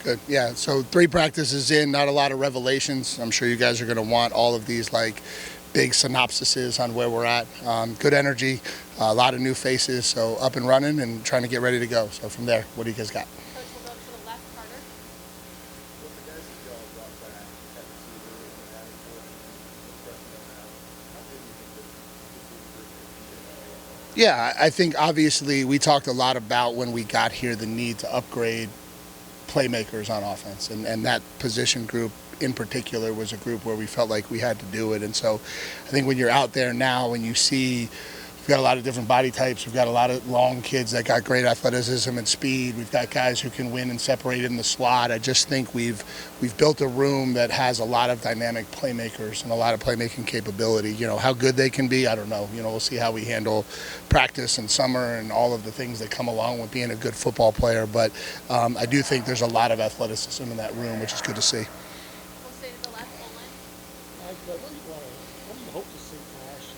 Good. Yeah. So 3 practices in, not a lot of revelations. I'm sure you guys are going to want all of these like big synopsises on where we're at. Good energy, a lot of new faces. So up and running and trying to get ready to go. So from there, what do you guys got? Coach will go to the left, Carter. Yeah, I think obviously we talked a lot about when we got here the need to upgrade playmakers on offense, and that position group in particular was a group where we felt like we had to do it. And so I think when you're out there now and you see we've got a lot of different body types, we've got a lot of long kids that got great athleticism and speed, we've got guys who can win and separate in the slot. I just think we've built a room that has a lot of dynamic playmakers and a lot of playmaking capability. You know, how good they can be, I don't know. You know, we'll see how we handle practice and summer and all of the things that come along with being a good football player. But I do think there's a lot of athleticism in that room, which is good to see. We'll stay to the left, Olin. Mike, what do you hope to see from Ashton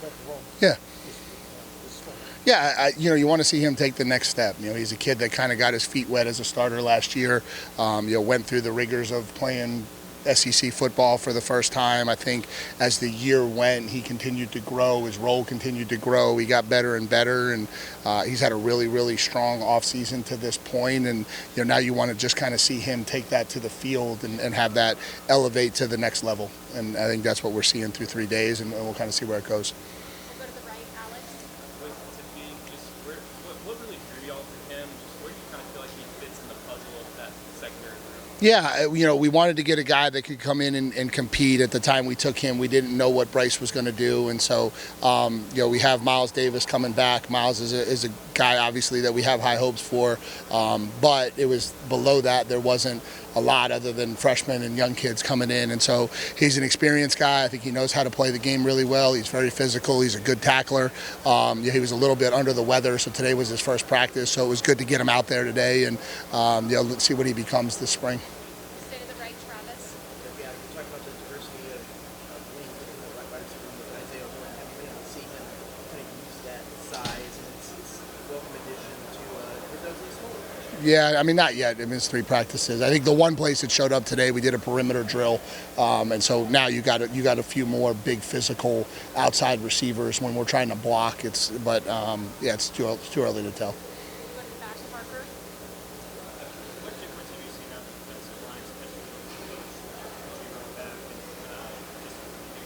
Becker? Yeah. This spring? Yeah, you know, you want to see him take the next step. You know, he's a kid that kind of got his feet wet as a starter last year. You know, went through the rigors of playing SEC football for the first time. I think as the year went, he continued to grow. His role continued to grow. He got better and better, and he's had a really, really strong offseason to this point. And you know, now you want to just kind of see him take that to the field and have that elevate to the next level. And I think that's what we're seeing through 3 days, and we'll kind of see where it goes. We'll go to the right, Alex. What really drew y'all to him? Just where do you kind of feel like he fits in the puzzle of that secondary group? Yeah, you know, we wanted to get a guy that could come in and compete. At the time we took him, we didn't know what Bryce was going to do, and so you know, we have Miles Davis coming back. Miles is a guy obviously that we have high hopes for, but it was below that. There wasn't a lot other than freshmen and young kids coming in, and so he's an experienced guy. I think he knows how to play the game really well. He's very physical. He's a good tackler. He was a little bit under the weather, so today was his first practice, so it was good to get him out there today, and you know, let's see what he becomes this spring. Stay to the right, Travis. Yeah, you talk about the diversity of wings in the wide receiver room with Isaiah Horn. Have you been able to see him kind of use that size, and it's a welcome addition to Douglas Fuller? Yeah, I mean, not yet. I mean, it's 3 practices. I think the one place it showed up today, we did a perimeter drill, and so now you got a few more big physical outside receivers when we're trying to block. Yeah, it's too early to tell. We'll go to the back, Parker. What difference have you seen out of the defensive line, especially with back and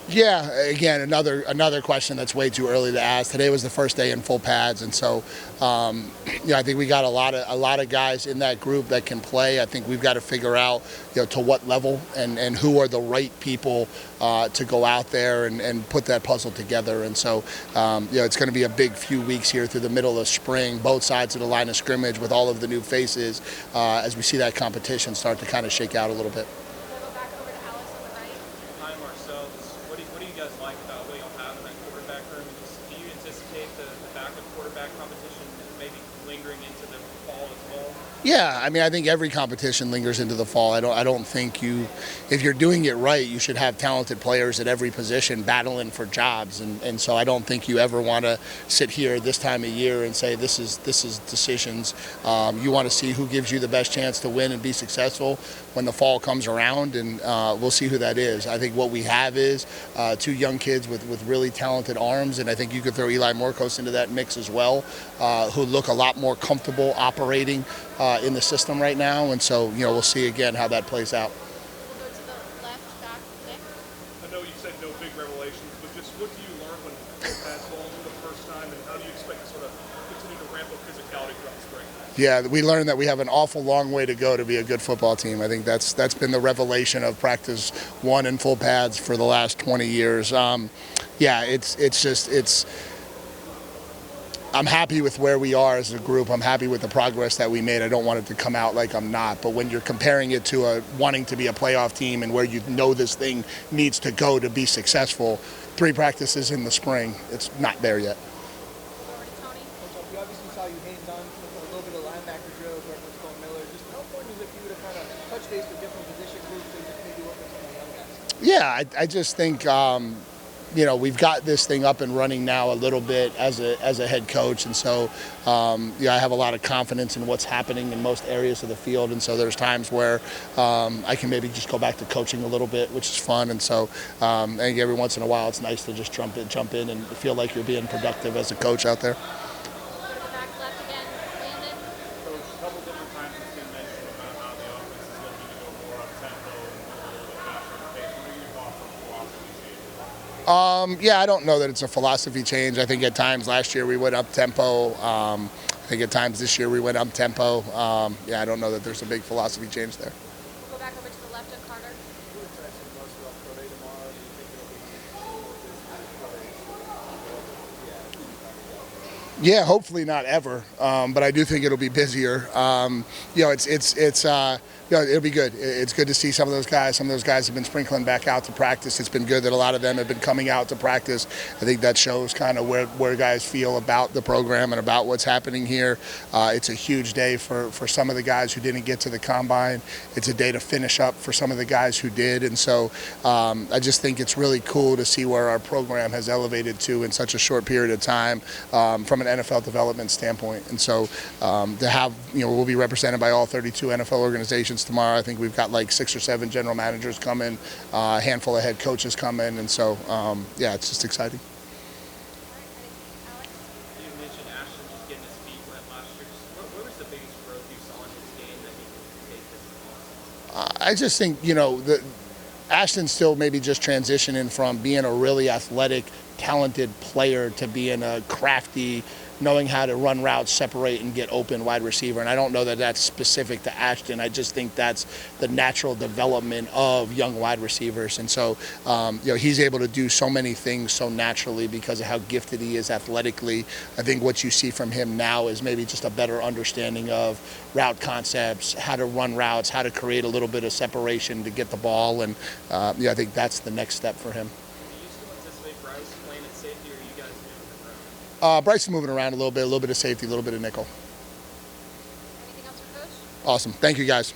just Yeah, again, another question that's way too early to ask. Today was the first day in full pads, and so you know, I think we got a lot of guys in that group that can play. I think we've got to figure out, you know, to what level and who are the right people to go out there and put that puzzle together. And so you know, it's going to be a big few weeks here through the middle of spring, both sides of the line of scrimmage with all of the new faces as we see that competition start to kind of shake out a little bit. We'll go back over to Alex on the right. time ourselves? What do you guys like about what y'all have in that quarterback room? And just, do you anticipate the backup quarterback competition maybe lingering into the fall as well? Yeah, I mean, I think every competition lingers into the fall. I don't think if you're doing it right, you should have talented players at every position battling for jobs. And so I don't think you ever want to sit here this time of year and say this is decisions. You want to see who gives you the best chance to win and be successful when the fall comes around, and we'll see who that is. I think what we have is 2 young kids with really talented arms, and I think you could throw Eli Morcos into that mix as well, who look a lot more comfortable operating in the system right now, and so you know, we'll see again how that plays out. We'll go to the left, back, Nick. I know you said no big revelations, but just what do you learn when that's going for the first time, and how do you expect to sort of continue to ramp up physicality throughout the spring? Yeah, we learned that we have an awful long way to go to be a good football team. I think that's been the revelation of practice 1 in full pads for the last 20 years. Yeah, it's I'm happy with where we are as a group. I'm happy with the progress that we made. I don't want it to come out like I'm not. But when you're comparing it to wanting to be a playoff team and where you know this thing needs to go to be successful, 3 practices in the spring, it's not there yet. Over to Tony. We obviously saw you hands on with a little bit of linebacker drill with Reference Miller. Just how important is it for you to kind of touch base with different position groups and just maybe work with some of the young guys? Yeah, I just think we've got this thing up and running now a little bit as a head coach, and so I have a lot of confidence in what's happening in most areas of the field, and so there's times where I can maybe just go back to coaching a little bit, which is fun, and so I think every once in a while it's nice to just jump in and feel like you're being productive as a coach out there. Go to the back left again, Landon. Coach, a couple different times it's been mentioned about how the offense is looking to go more up tempo and a little bit faster pace. What are your thoughts on philosophy changes? Yeah, I don't know that it's a philosophy change. I think at times last year we went up tempo. I think at times this year we went up tempo. I don't know that there's a big philosophy change there. We'll go back over to the left of Carter. Who excites you most about pro day tomorrow? Do you think it'll be more busy? Yeah, hopefully not ever, but I do think it'll be busier. It'll be good. It's good to see some of those guys. Some of those guys have been sprinkling back out to practice. It's been good that a lot of them have been coming out to practice. I think that shows kind of where guys feel about the program and about what's happening here. It's a huge day for some of the guys who didn't get to the combine. It's a day to finish up for some of the guys who did, and so I just think it's really cool to see where our program has elevated to in such a short period of time from an NFL development standpoint. And so to have, we'll be represented by all 32 NFL organizations tomorrow. I think we've got like 6 or 7 general managers coming, a handful of head coaches coming, and so it's just exciting. Alex. You mentioned Ashton just getting his feet wet last year. What was the biggest growth you saw in his game that he can take this offseason? I just think, Ashton's still maybe just transitioning from being a really athletic, talented player to being a crafty, knowing how to run routes, separate, and get open wide receiver. And I don't know that that's specific to Ashton. I just think that's the natural development of young wide receivers. And so, he's able to do so many things so naturally because of how gifted he is athletically. I think what you see from him now is maybe just a better understanding of route concepts, how to run routes, how to create a little bit of separation to get the ball. And I think that's the next step for him. Do you still anticipate Bryce playing at safety, or are you guys moving him around? Bryce is moving around a little bit of safety, a little bit of nickel. Anything else for Coach? Awesome. Thank you, guys.